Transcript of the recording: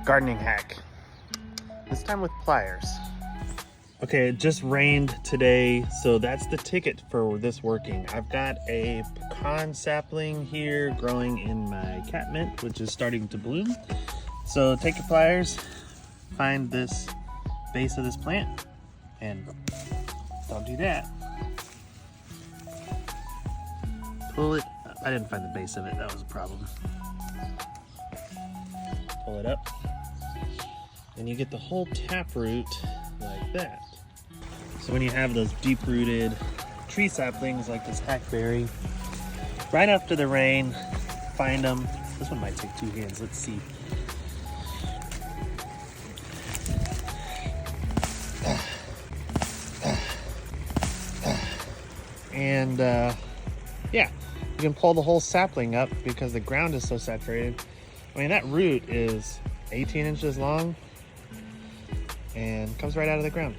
gardening hack. This time with pliers. Okay, it just rained today, so that's the ticket for this working. I've got a pecan sapling here growing in my catmint, which is starting to bloom. So take your pliers, find this base of this plant, and don't do that. Pull it. I didn't find the base of it, that was a problem. Pull it up, and you get the whole taproot like that. So when you have those deep-rooted tree saplings like this hackberry, right after the rain, find them. This one might take 2 hands, let's see. And yeah, you can pull the whole sapling up because the ground is so saturated. I mean, that root is 18 inches long and comes right out of the ground.